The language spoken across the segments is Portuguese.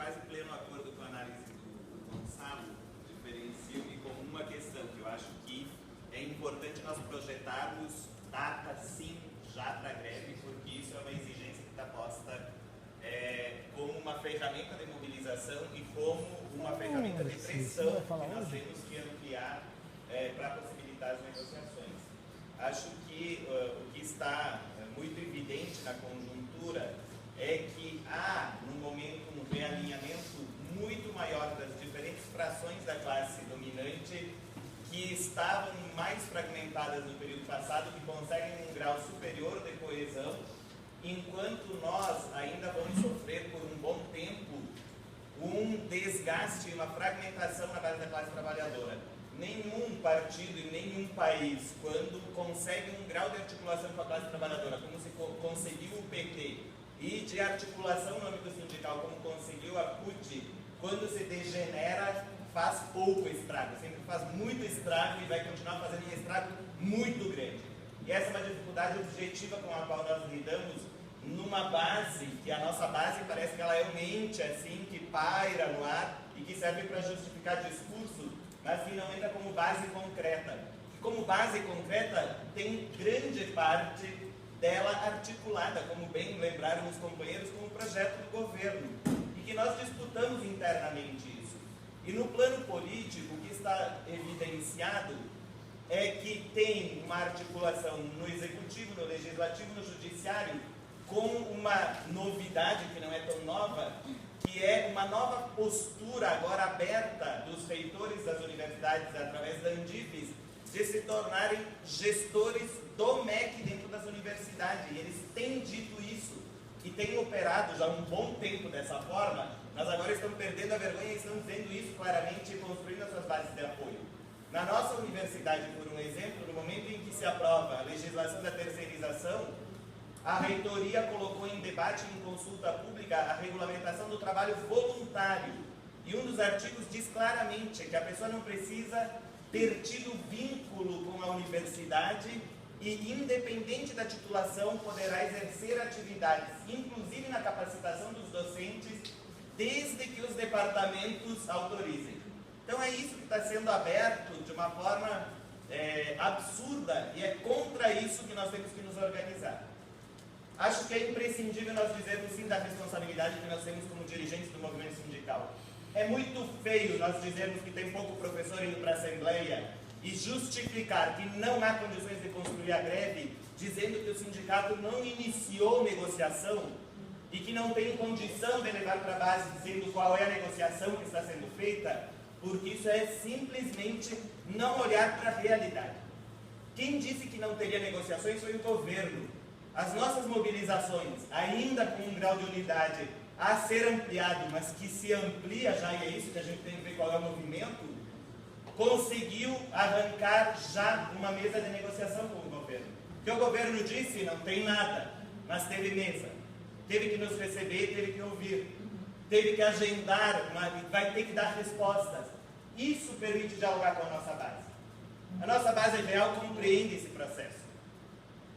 quase pleno acordo com a análise do Gonçalo, diferencio-me com uma questão que eu acho que é importante nós projetarmos data sim já para a greve, porque isso é uma exigência que está posta como uma ferramenta de mobilização e como uma ferramenta de pressão que nós temos que ampliar para possibilitar as negociações. Acho que o que está muito evidente na conjuntura é que há, no momento, um realinhamento muito maior das diferentes frações da classe dominante que estavam mais fragmentadas no período passado, que conseguem um grau superior de coesão, enquanto nós ainda vamos sofrer por um bom tempo um desgaste e uma fragmentação na base da classe trabalhadora. Nenhum partido e nenhum país, quando consegue um grau de articulação com a classe trabalhadora, como se conseguiu o PT, e de articulação no âmbito sindical, como conseguiu a CUT, quando se degenera, faz pouco estrago, sempre faz muito estrago e vai continuar fazendo um estrago muito grande. E essa é uma dificuldade objetiva com a qual nós lidamos numa base, que a nossa base parece que ela é um ente assim, que paira no ar e que serve para justificar discurso, mas que não entra como base concreta. E como base concreta tem grande parte dela articulada, como bem lembraram os companheiros, como projeto do governo, e que nós disputamos internamente isso. E no plano político, o que está evidenciado é que tem uma articulação no executivo, no legislativo, no judiciário, com uma novidade que não é tão nova, que é uma nova postura agora aberta dos reitores das universidades, através da Andifes, de se tornarem gestores do MEC dentro das universidades. E eles têm dito isso e têm operado já um bom tempo dessa forma. Nós agora estamos perdendo a vergonha e estamos vendo isso claramente e construindo as suas bases de apoio. Na nossa universidade, por um exemplo, no momento em que se aprova a legislação da terceirização, a reitoria colocou em debate, em consulta pública, a regulamentação do trabalho voluntário. E um dos artigos diz claramente que a pessoa não precisa ter tido vínculo com a universidade e, independente da titulação, poderá exercer atividades, inclusive na capacitação dos docentes, desde que os departamentos autorizem. Então é isso que está sendo aberto de uma forma absurda, e é contra isso que nós temos que nos organizar. Acho que é imprescindível nós dizermos sim da responsabilidade que nós temos como dirigentes do movimento sindical. É muito feio nós dizermos que tem pouco professor indo para a Assembleia e justificar que não há condições de construir a greve, dizendo que o sindicato não iniciou negociação e que não tem condição de levar para a base dizendo qual é a negociação que está sendo feita, porque isso é simplesmente não olhar para a realidade. Quem disse que não teria negociações foi o governo. As nossas mobilizações, ainda com um grau de unidade a ser ampliado, mas que se amplia já, e é isso que a gente tem que ver qual é o movimento, conseguiu arrancar já uma mesa de negociação com o governo. O que o governo disse, não tem nada, mas teve mesa. Teve que nos receber, teve que ouvir, teve que agendar, vai ter que dar respostas. Isso permite dialogar com a nossa base. A nossa base real compreende esse processo.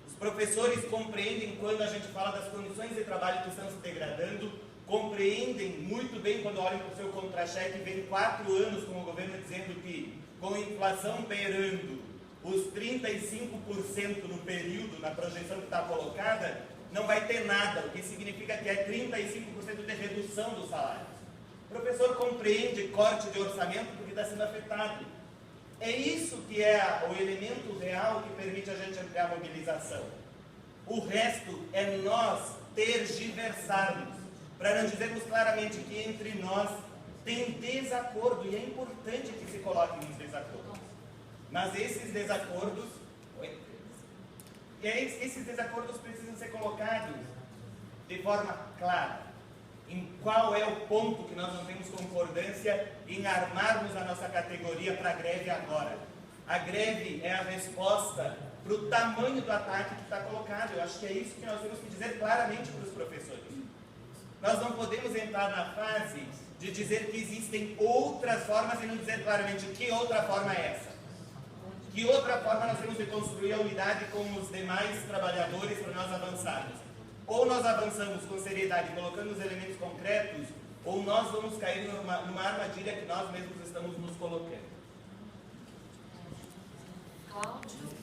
Os professores compreendem quando a gente fala das condições de trabalho que estão se degradando, compreendem muito bem quando olham para o seu contra-cheque e vem 4 anos com o governo dizendo que, com a inflação beirando os 35% no período, na projeção que está colocada, não vai ter nada, o que significa que é 35% de redução dos salários. O professor compreende corte de orçamento porque está sendo afetado. É isso que é o elemento real que permite a gente ampliar a mobilização. O resto é nós tergiversarmos, para não dizermos claramente que entre nós tem desacordo, e é importante que se coloquem os desacordos. Mas esses desacordos precisam ser colocados de forma clara. Em qual é o ponto que nós não temos concordância em armarmos a nossa categoria para a greve agora. A greve é a resposta para o tamanho do ataque que está colocado. Eu acho que é isso que nós temos que dizer claramente para os professores. Nós não podemos entrar na fase de dizer que existem outras formas e não dizer claramente que outra forma é essa. Que outra forma nós temos de construir a unidade com os demais trabalhadores para nós avançarmos. Ou nós avançamos com seriedade, colocando os elementos concretos, ou ou nós vamos cair numa armadilha que nós mesmos estamos nos colocando? Cláudio.